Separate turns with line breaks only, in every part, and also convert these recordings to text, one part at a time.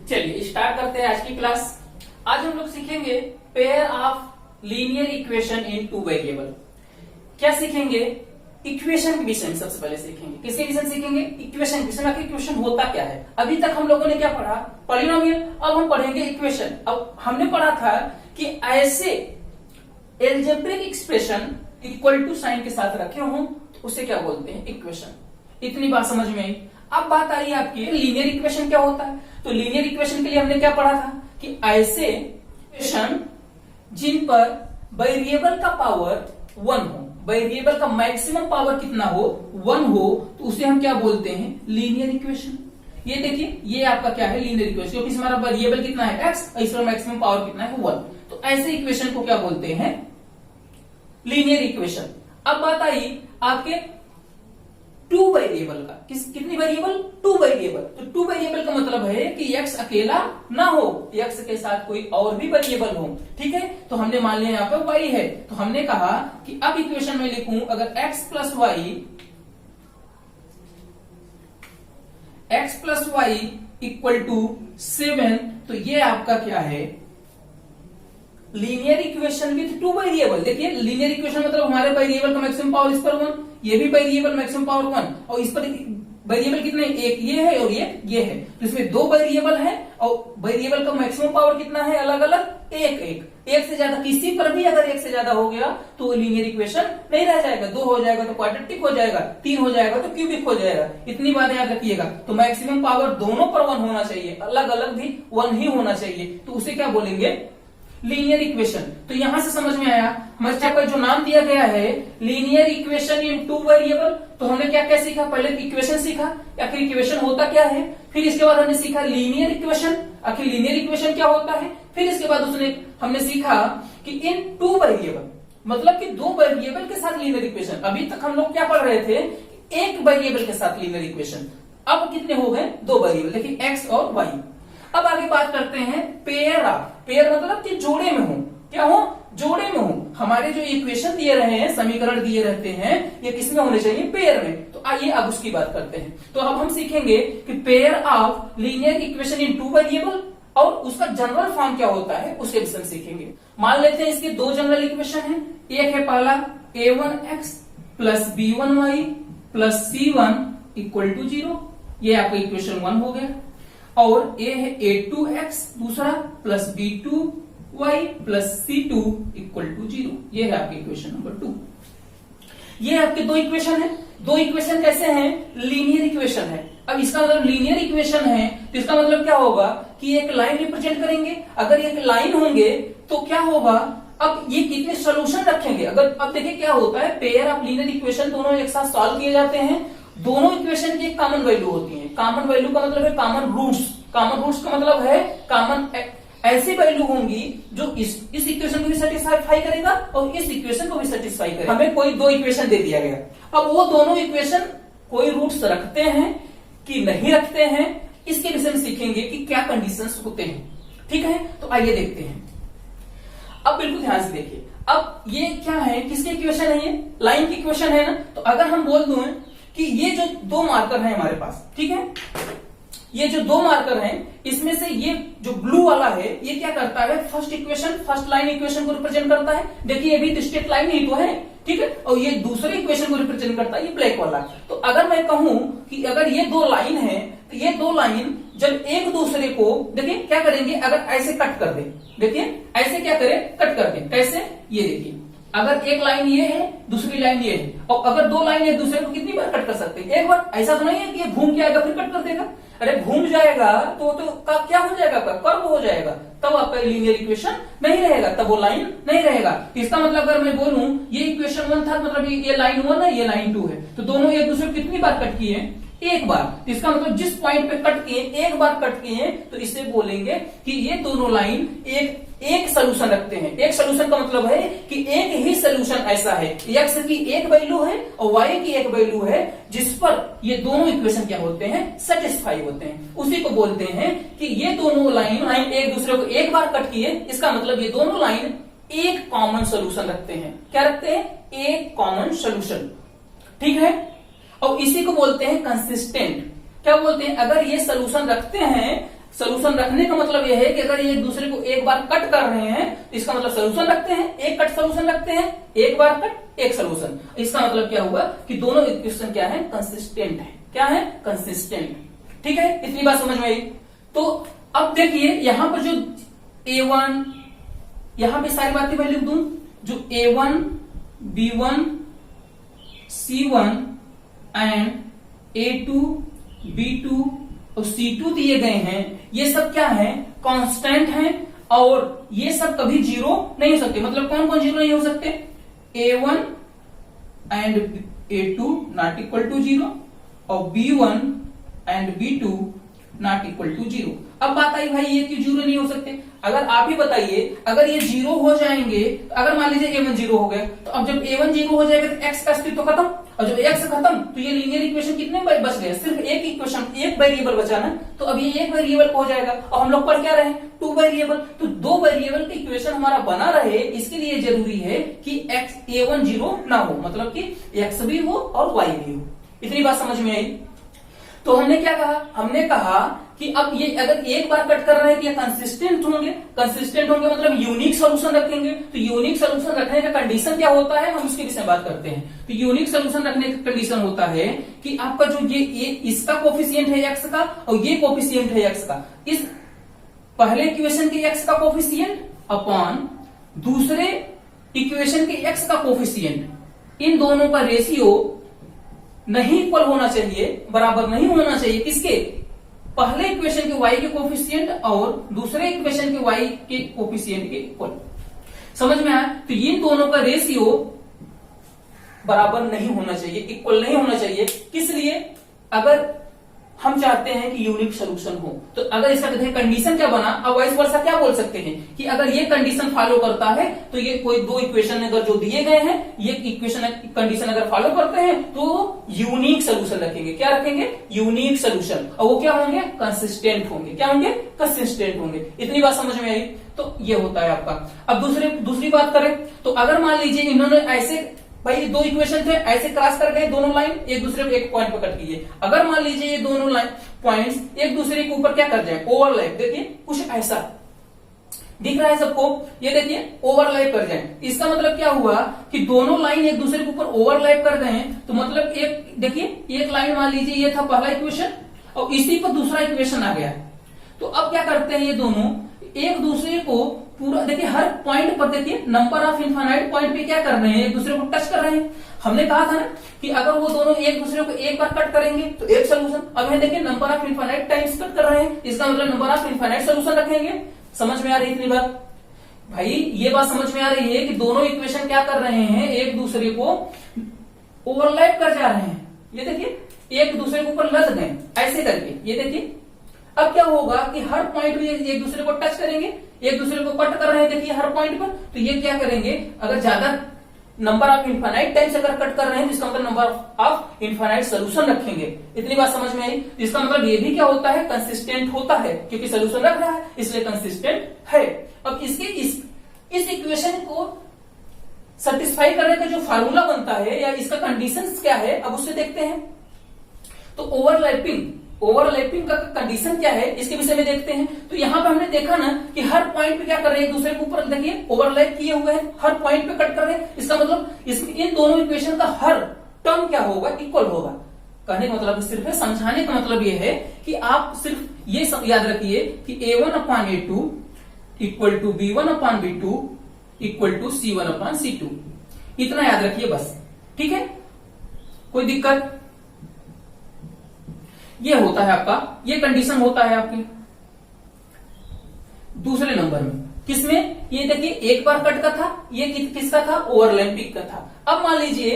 चलिए स्टार्ट करते हैं आज की क्लास। आज हम लोग सीखेंगे pair of linear equation in two variable. क्या सीखेंगे? इक्वेशन के विषय में सबसे पहले सीखेंगे। किसके विषय सीखेंगे? इक्वेशन के विषय में। इक्वेशन होता क्या है? अभी तक हम लोगों ने क्या पढ़ा? पॉलिनोमियल। अब हम पढ़ेंगे इक्वेशन। अब हमने पढ़ा था कि ऐसे algebraic expression equal to sign के साथ रखे हों तो उसे क्या बोलते हैं? इक्वेशन। इतनी बात समझ में आई। अब बात आई आपकी लीनियर इक्वेशन क्या होता है। तो लीनियर इक्वेशन के लिए हमने क्या पढ़ा था कि ऐसे इक्वेशन जिन पर वेरिएबल का पावर 1 हो, वेरिएबल का मैक्सिमम पावर कितना हो? 1 हो, तो उसे हम क्या बोलते हैं? Linear equation. ये देखिए, ये आपका क्या है? लीनियर इक्वेशन, क्योंकि हमारा वेरिएबल कितना है? x, इसका मैक्सिमम पावर कितना है? 1। तो ऐसे इक्वेशन को क्या बोलते हैं? Linear equation. अब बात आई आपके टू वेरिएबल का। कितनी वेरिएबल? Two variable. तो टू वेरिएबल का मतलब है कि x अकेला ना हो, x के साथ कोई और भी वेरिएबल हो। ठीक है, तो हमने मान लिया यहाँ पर y है, तो हमने कहा कि अब इक्वेशन में लिखूं अगर x plus y equal to 7, तो ये आपका क्या है? Linear equation with two variable. देखिए, लीनियर इक्वेशन मतलब हमारे वेरिएबल का मैक्सिमम पावर इस पर 1, ये भी वेरिएबल मैक्सिमम पावर 1, और इस पर वेरिएबल कितने? एक ये है और ये है। तो इसमें दो वेरिएबल है और वेरिएबल का मैक्सिमम पावर कितना है? अलग अलग एक से ज्यादा। किसी पर भी अगर एक से ज्यादा हो गया तो लीनियर इक्वेशन नहीं रह जाएगा। 2 हो जाएगा तो क्वाड्रेटिक हो जाएगा, 3 हो जाएगा तो क्यूबिक हो जाएगा। इतनी बात याद रखिएगा। तो मैक्सिमम पावर दोनों पर 1 होना चाहिए, अलग अलग भी 1 ही होना चाहिए। तो उसे क्या बोलेंगे? Linear equation. तो यहां से समझ में आया हमारे चैप्टर जो नाम दिया गया है linear equation in two variable. तो हमने क्या क्या सीखा? पहले इक्वेशन सीखा, आखिर इक्वेशन होता क्या है। फिर इसके बाद हमने सीखा लीनियर इक्वेशन, आखिर लीनियर इक्वेशन क्या होता है। फिर इसके बाद हमने सीखा कि इन टू वेरिएबल मतलब कि दो वेरिएबल के साथ लीनियर इक्वेशन। अभी तक हम लोग क्या पढ़ रहे थे? एक वेरिएबल के साथ लीनियर इक्वेशन। अब कितने हो गए? 2 वेरिएबल। देखिए x और y। अब आगे बात करते हैं पेयर ऑफ। पेयर मतलब कि जोड़े में हो। क्या हो? जोड़े में हो। हमारे जो इक्वेशन दिए रहे हैं, समीकरण दिए रहते हैं, ये किसमें होने चाहिए? पेयर में। तो आइए अब उसकी बात करते हैं। तो अब हम सीखेंगे कि pair of linear equation in two variable और उसका जनरल फॉर्म क्या होता है उसके विषय में सीखेंगे। मान लेते हैं इसके दो जनरल इक्वेशन है। एक है पहला a1x plus b1y plus c1 equal to 0। ये आपका इक्वेशन 1 हो गया। और ए है a2x दूसरा plus b2y plus c2 equal to 0। ये है आपकी इक्वेशन नंबर 2। ये आपके दो इक्वेशन है। दो इक्वेशन कैसे हैं? लीनियर इक्वेशन है। अब इसका मतलब लीनियर इक्वेशन है तो इसका मतलब क्या होगा कि एक लाइन रिप्रेजेंट करेंगे। अगर एक लाइन होंगे तो क्या होगा? अब ये कितने सोल्यूशन रखेंगे? अगर अब देखिए क्या होता है, पेयर ऑफ लीनियर इक्वेशन दोनों एक साथ सॉल्व किए जाते हैं। दोनों इक्वेशन की कॉमन वैल्यू होती है। कॉमन वैल्यू का मतलब है कॉमन रूट्स। कॉमन रूट्स का मतलब है कॉमन ऐसी वैल्यू होंगी जो इस इक्वेशन को भी सेटिस्फाई करेगा और इस इक्वेशन को भी सेटिस्फाई करेगा। हमें कोई दो इक्वेशन दे दिया गया। अब वो दोनों इक्वेशन कोई रूट्स रखते हैं कि नहीं रखते हैं, इसके विषय में सीखेंगे कि क्या कंडीशंस होते हैं। ठीक है, तो आइए देखते हैं। अब बिल्कुल ध्यान से देखिए। अब ये क्या है? किसकी इक्वेशन है? ये लाइन की इक्वेशन है ना। तो अगर हम बोल दूं कि ये जो दो मार्कर है हमारे पास, ठीक है, ये जो दो मार्कर हैं इसमें से ये जो ब्लू वाला है ये क्या करता है? First equation, first line equation को रिप्रेजेंट करता है। देखिए ये भी स्ट्रेट लाइन ही तो है, ठीक है। और ये दूसरे इक्वेशन को रिप्रेजेंट करता है, ये ब्लैक वाला। तो अगर मैं कहूं कि अगर ये दो लाइन है तो ये दो लाइन जब एक दूसरे को देखिए क्या करेंगे? अगर ऐसे कट कर दे, देखिए ऐसे क्या करें? कट कर दे। कैसे? ये देखिए, अगर एक लाइन ये है दूसरी लाइन ये है, और अगर दो लाइन एक दूसरे को कितनी बार कट कर सकते हैं? एक बार। ऐसा तो नहीं है कि ये घूम के आएगा फिर कट कर देगा। अरे घूम जाएगा तो क्या हो जाएगा? कर्व हो जाएगा। तब आपका लीनियर इक्वेशन नहीं रहेगा, तब वो लाइन नहीं रहेगा। इसका मतलब अगर मैं बोलूं ये इक्वेशन 1 था, मतलब ये लाइन 1 है, ये लाइन 2 है, तो दोनों एक दूसरे को कितनी बार कट किए? एक बार। इसका मतलब जिस पॉइंट पे कट किए, एक बार कट किए, तो इसे बोलेंगे कि ये दोनों लाइन एक सोल्यूशन रखते हैं। एक सोल्यूशन का मतलब है कि एक ही सोल्यूशन ऐसा है, x की एक वैल्यू है और y की एक वैल्यू है, जिस पर ये दोनों इक्वेशन क्या होते हैं? सेटिस्फाई होते हैं। उसी को बोलते हैं कि ये दोनों लाइन एक दूसरे को एक बार कट किए, इसका मतलब ये दोनों लाइन एक कॉमन सोल्यूशन रखते हैं। क्या रखते हैं? एक कॉमन सोल्यूशन। ठीक है, और इसी को बोलते हैं कंसिस्टेंट। क्या बोलते हैं? अगर ये सोल्यूशन रखते हैं सोल्यूशन रखने का मतलब यह है कि अगर ये एक दूसरे को एक बार कट कर रहे हैं तो इसका मतलब सोल्यूशन रखते हैं, एक कट सोल्यूशन रखते हैं, एक बार कट एक सोल्यूशन। इसका मतलब क्या हुआ कि दोनों इक्वेशन क्या है, कंसिस्टेंट है। क्या है, कंसिस्टेंट। ठीक है, इतनी बात समझ में आई। तो अब देखिए यहां पर जो A1, यहां पे सारी बातें मैं लिख दूं, जो A1, B1, C1 and A2, B2 और C2 दिए गए हैं, ये सब क्या है, कांस्टेंट हैं और ये सब कभी जीरो नहीं हो सकते। मतलब कौन कौन जीरो नहीं हो सकते, A1 and A2 not equal to zero और B1 and B2 not equal to zero. अब बात आई भाई ये क्यों जीरो नहीं हो सकते, अगर आप ही बताइए, अगर ये जीरो हो जाएंगे, तो अगर मान लीजिए A1 जीरो हो गया, तो अब जब A1 जीरो हो जाएगा तो x का अस्तित्व खत्म, और जब x खत्म तो ये लीनियर इक्वेशन कितने बच गए, सिर्फ एक इक्वेशन, एक वेरिएबल बचा ना, तो अब ये एक वेरिएबल हो जाएगा। और हम लोग पढ़ क्या रहे, टू वेरिएबल, तो दो वेरिएबल का इक्वेशन हमारा बना रहे, इसके लिए जरूरी है कि A1 जीरो ना हो, मतलब कि x भी हो और y भी हो। इतनी बात समझ में आई। तो हमने क्या कहा, हमने कहा कि अब ये अगर एक बार कट कर रहे हैं तो ये कंसिस्टेंट होंगे, कंसिस्टेंट होंगे मतलब यूनिक सोल्यूशन रखेंगे। तो यूनिक सोल्यूशन रखने का कंडीशन क्या होता है, हम उसके विषय में बात करते हैं। तो यूनिक सोल्यूशन रखने का कंडीशन होता है कि आपका जो ये इसका कोफिशिएंट है एक्स का और ये कोफिशिएंट है एक्स का, इस पहले इक्वेशन के एक्स का कोफिशिएंट अपॉन दूसरे इक्वेशन के एक्स का कोफिशिएंट, इन दोनों का रेशियो नहीं इक्वल होना चाहिए, बराबर नहीं होना चाहिए। किसके, पहले इक्वेशन के y के कोफिशिएंट और दूसरे इक्वेशन के y के कोफिशिएंट के इक्वल। समझ में आया। तो इन दोनों का रेशियो बराबर नहीं होना चाहिए, इक्वल नहीं होना चाहिए। किस लिए, अगर हम चाहते हैं कि यूनिक सोल्यूशन हो, तो अगर इसका कंडीशन क्या बना, अब वाइस वर्सा क्या बोल सकते हैं कि अगर ये कंडीशन फॉलो करता है तो ये कोई दो इक्वेशन अगर जो दिए गए हैं, ये इक्वेशन कंडीशन अगर फॉलो करते हैं तो यूनिक सोल्यूशन रखेंगे। क्या रखेंगे, यूनिक सोल्यूशन, और वो क्या होंगे, कंसिस्टेंट होंगे। क्या होंगे, कंसिस्टेंट होंगे। इतनी बात समझ में आई। तो ये होता है आपका। अब दूसरी बात करें तो अगर मान लीजिए इन्होंने ऐसे, भाई दो इक्वेशन थे, ऐसे क्रॉस कर गए दोनों लाइन, एक दूसरे को एक पॉइंट पर कट कीजिए। अगर मान लीजिए ये दोनों लाइन पॉइंट्स एक दूसरे के ऊपर क्या कर जाए, ओवरलैप, देखिए कुछ ऐसा दिख रहा है सबको, ये देखिए ओवरलैप कर जाए। इसका मतलब क्या हुआ कि दोनों लाइन एक दूसरे के ऊपर ओवरलैप कर गए, तो मतलब एक देखिए एक लाइन मान लीजिए ये था पहला इक्वेशन और इसी पर दूसरा इक्वेशन आ गया। तो अब क्या करते हैं ये दोनों एक दूसरे को पूरा, देखिए हर पॉइंट पर देखिए नंबर ऑफ इनफाइनाइट पॉइंट पे क्या कर रहे हैं, एक दूसरे को टच कर रहे हैं। हमने कहा था ना कि अगर वो दोनों एक दूसरे को एक बार कट करेंगे तो एक सोल्यूशन। अब है देखिए number of infinite times cut कर रहे हैं, इसका मतलब नंबर ऑफ इनफाइनाइट सोल्यूशन रखेंगे। समझ में आ रही है इतनी बात भाई, ये बात समझ में आ रही है कि दोनों इक्वेशन क्या कर रहे हैं, एक दूसरे को ओवरलैप कर जा रहे हैं। ये देखिए एक दूसरे के ऊपर लद गए ऐसे करके, ये देखिए। अब क्या होगा कि हर पॉइंट में एक दूसरे को टच करेंगे, एक दूसरे को कट कर रहे हैं देखिए हर पॉइंट पर, तो ये क्या करेंगे, अगर ज्यादा नंबर ऑफ इनफाइनाइट टाइम्स अगर कट कर रहे हैं तो इसका मतलब नंबर ऑफ इनफाइनाइट सोल्यूशन रखेंगे। इतनी बात समझ में आई। तो इसका मतलब ये भी क्या होता है, कंसिस्टेंट होता है, क्योंकि सोल्यूशन रख रहा है इसलिए कंसिस्टेंट है। अब इसके इस इक्वेशन को सेटिस्फाई करने का जो फार्मूला बनता है या इसका कंडीशंस क्या है, अब उससे देखते हैं। तो ओवरलैपिंग का कंडीशन क्या है इसके विषय में देखते हैं। तो यहां पर हमने देखा ना कि हर पॉइंट पे क्या कर रहे हैं, एक दूसरे के ऊपर देखिए ओवरलैप किए हुए हैं, हर पॉइंट पे कट कर रहे हैं। इसका मतलब इन दोनों इक्वेशन का हर टर्म क्या होगा, इक्वल होगा। कहने का मतलब सिर्फ है, समझाने का मतलब यह है कि आप सिर्फ ये याद रखिए कि A1/A2 equal to B1/B2 equal to C1/C2, इतना याद रखिए बस। ठीक है, कोई दिक्कत, ये होता है आपका, ये कंडीशन होता है आपके दूसरे नंबर में। किसमें, ये देखिए एक बार कट का था, ये किसका था, ओवरलैपिंग का था। अब मान लीजिए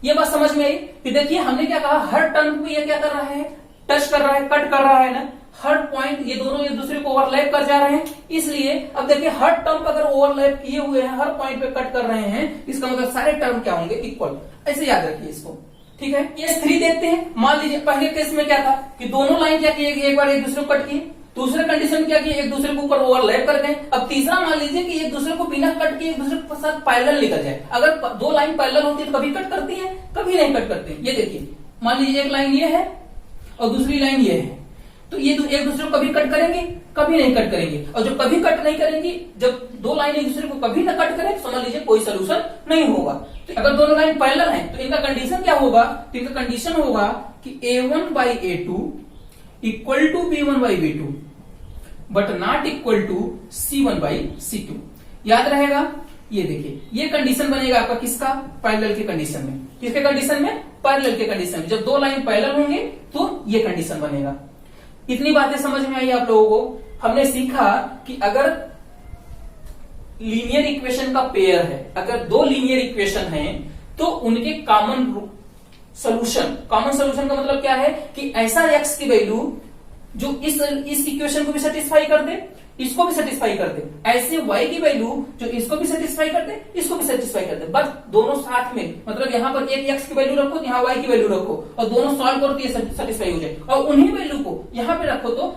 ये बात समझ में आई कि देखिए हमने क्या कहा, हर टर्म पे ये क्या कर रहा है, टच कर रहा है, कट कर रहा है ना, हर पॉइंट ये दोनों एक दूसरे को ओवरलैप कर जा रहे हैं। इसलिए अब देखिए हर टर्म पर अगर ओवरलैप किए हुए हैं, हर पॉइंट पे कट कर रहे हैं, इसका मतलब सारे टर्म क्या होंगे, इक्वल। ऐसे याद रखिए इसको। ठीक है, केस 3 देखते हैं। मान लीजिए पहले केस में क्या था कि दोनों लाइन क्या किए, एक बार एक दूसरे को कट किए, दूसरे कंडीशन क्या किए, एक दूसरे के ऊपर ओवरलैप कर गए। अब तीसरा मान लीजिए कि एक दूसरे को बिना कट किए एक दूसरे के साथ पैरेलल निकल जाए। अगर दो लाइन पैरेलल होती है तो कभी कट करती है, कभी नहीं कट करती है। ये देखिए मान लीजिए एक लाइन ये है और दूसरी लाइन ये है, तो ये एक दूसरे को कभी कट करेंगे? कभी नहीं कट करेंगे। और जब कभी कट नहीं करेंगी, जब दो लाइन एक दूसरे को कभी ना कट करें, समझ लीजिए कोई सोल्यूशन नहीं होगा। तो अगर दोनों लाइन पैरेलल हैं तो इनका कंडीशन क्या होगा? तो इनका कंडीशन होगा कि A1/A2 equal to B1/B2 but not equal to C1/C2। याद रहेगा? ये देखिए, ये कंडीशन बनेगा आपका किसका? पैरेलल के कंडीशन में। किसके कंडीशन में? पैरेलल के कंडीशन में। जब दो लाइन पैरेलल होंगे तो ये कंडीशन बनेगा। इतनी बातें समझ में आई आप लोगों को? हमने सीखा कि अगर लीनियर इक्वेशन का पेयर है, अगर दो लीनियर इक्वेशन हैं तो उनके कॉमन सॉल्यूशन का मतलब क्या है कि ऐसा एक्स की वैल्यू जो इस इक्वेशन को भी सेटिस्फाई कर दे, इसको भी सेटिस्फाई कर दे, ऐसे y की वैल्यू जो इसको भी सेटिस्फाई कर दे, इसको भी सेटिस्फाई कर दे, बस दोनों साथ में, मतलब यहाँ पर एक x की वैल्यू रखो, यहाँ y की वैल्यू रखो और दोनों सॉल्व करो तो ये सेटिस्फाई हो जाए, और उन्हीं वैल्यू को यहाँ पे रखो तो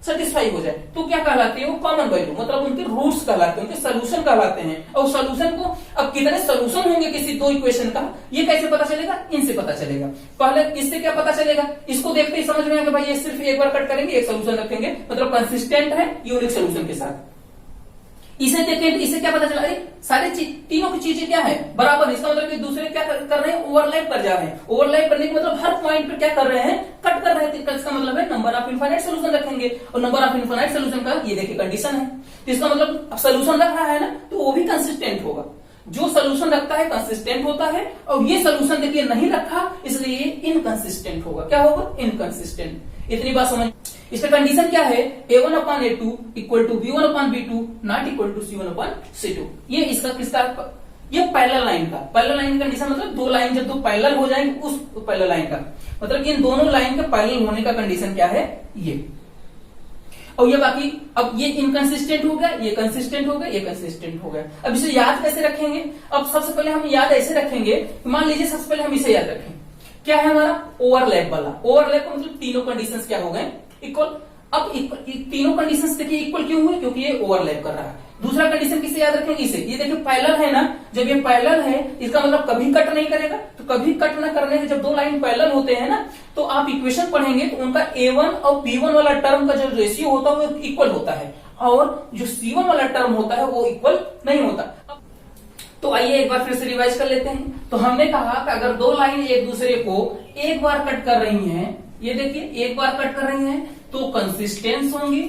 सेटिस्फाई हो जाए। तो क्या कहलाते हैं वो? कॉमन वैल्यू, मतलब उनके रूट्स कहलाते हैं, उनके सोल्यूशन कहलाते हैं। और सोल्यूशन को अब कितने सोल्यूशन होंगे किसी दो इक्वेशन का, ये कैसे पता चलेगा? इनसे पता चलेगा। पहले इससे क्या पता चलेगा? इसको देखते ही समझ में आएगा भाई ये सिर्फ एक बार कट करेंगे, एक सोल्यूशन रखेंगे, मतलब कंसिस्टेंट है यूनिक सोल्यूशन के साथ। इसे देखें तो इससे क्या पता चला? अरे सारे तीनों की चीजें क्या है? बराबर। इसका मतलब कि दूसरे क्या कर रहे हैं? ओवरलैप कर जा रहे हैं। ओवरलैप करने का मतलब हर पॉइंट पे क्या कर रहे हैं? कट कर रहे हैं। इसका मतलब है नंबर ऑफ इनफाइनाइट सोल्यूशन रखेंगे, और नंबर ऑफ इनफाइनाइट सोल्यूशन का ये देखिए कंडीशन है। तो इसका मतलब सोल्यूशन रख रहा है ना, तो वो भी कंसिस्टेंट होगा। जो सोल्यूशन रखता है कंसिस्टेंट होता है, और ये सोल्यूशन देखिए नहीं रखा इसलिए इनकंसिस्टेंट होगा। क्या होगा? इनकंसिस्टेंट। इतनी बात समझ। इसका कंडीशन क्या है? A1/A2 equal to B1/B2 not equal to C1/C2। ये इसका किसका? ये पैरेलल लाइन का। पैरेलल लाइन का कंडीशन मतलब दो लाइन जब दो पैरेलल हो जाएंगे, उस पैरेलल लाइन का मतलब इन दोनों लाइन के पैरेलल होने का कंडीशन क्या है? ये। और ये बाकी, अब ये इनकंसिस्टेंट हो गया, ये कंसिस्टेंट हो गया, ये कंसिस्टेंट हो गया। अब इसे याद कैसे रखेंगे? अब सबसे पहले हम याद ऐसे रखेंगे, मान लीजिए सबसे पहले हम इसे याद रखें। क्या है हमारा? ओवरलैप वाला। ओवरलैप का मतलब तीनों कंडीशंस क्या हो गए? इक्वल। अब तीनों कंडीशंस देखिए इक्वल क्यों हुए? क्योंकि ये ओवरलैप कर रहा है। दूसरा कंडीशन किसे याद रखेंगे? इसे। ये देखिए पैरेलल है ना, जब ये पैरेलल है इसका मतलब कभी कट नहीं करेगा। तो कभी कट न करने से जब दो लाइन पैरेलल होते हैं ना, तो आप इक्वेशन पढ़ेंगे तो उनका A1 और B1 वाला टर्म का जो रेशियो होता है वो इक्वल होता है, और जो C1 वाला टर्म होता है वो इक्वल नहीं होता। तो आइए एक बार फिर से रिवाइज कर लेते हैं। तो हमने कहा कि अगर दो लाइन एक दूसरे को एक बार कट कर रही हैं, ये देखिए एक बार कट कर रही हैं, तो कंसिस्टेंस होंगी।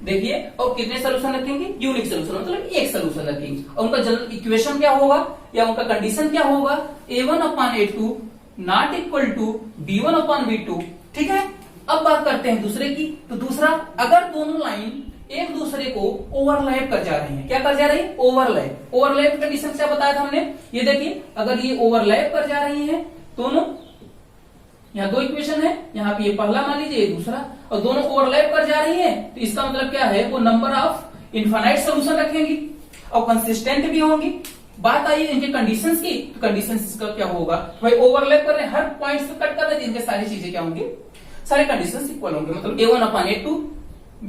देखिए, और कितने सोल्यूशन रखेंगे? यूनिक सोल्यूशन, मतलब एक सोल्यूशन रखेंगे। और उनका जनरल इक्वेशन क्या होगा या उनका कंडीशन क्या होगा? A1/A2 not equal to B1/B2। ठीक है। अब बात करते हैं दूसरे की। तो दूसरा, अगर दोनों लाइन एक दूसरे को ओवरलैप कर जा रही है। क्या कर जा रही है? ओवरलैप। ओवरलैप कंडीशन क्या बताया था हमने? ये देखिए, अगर ये ओवरलैप कर जा रही है दोनों, यहाँ दो इक्वेशन है, यहाँ पे ये पहला मान लीजिए, ये दूसरा, और दोनों ओवरलैप कर जा रही है, तो इसका मतलब क्या है? वो नंबर ऑफ इनफाइनाइट सोल्यूशन रखेंगी और कंसिस्टेंट भी होंगी। बात आई इनके कंडीशंस की, तो कंडीशंस का क्या होगा? भाई ओवरलैप कर रहे हैं, हर पॉइंट पे कट कर रहे हैं, इनके सारी चीजें क्या होंगी? सारे कंडीशंस इक्वल होंगे। मतलब A1/A2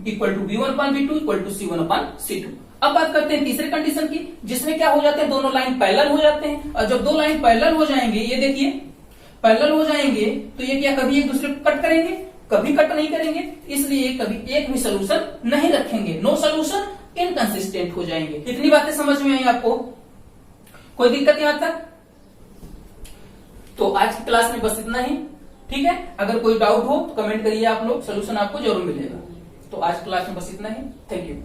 equal to B1/B2 equal to C1/C2। अब बात करते हैं तीसरे कंडीशन की, जिसमें क्या हो जाते हैं? दोनों लाइन पैरेलल हो जाते हैं, और जब दो लाइन पैरेलल हो जाएंगे, ये देखिए पैरेलल हो जाएंगे, तो ये क्या कभी एक दूसरे को कट करेंगे? कभी कट नहीं करेंगे, इसलिए कभी एक भी सोल्यूशन नहीं रखेंगे। नो सोल्यूशन, इनकंसिस्टेंट हो जाएंगे। इतनी बातें समझ में आई आपको? कोई दिक्कत यहां तक? तो आज की क्लास में बस इतना ही। ठीक है। अगर कोई डाउट हो तो कमेंट करिए आप लोग, सोल्यूशन आपको जरूर मिलेगा। तो आज क्लास में बस इतना ही। Thank you.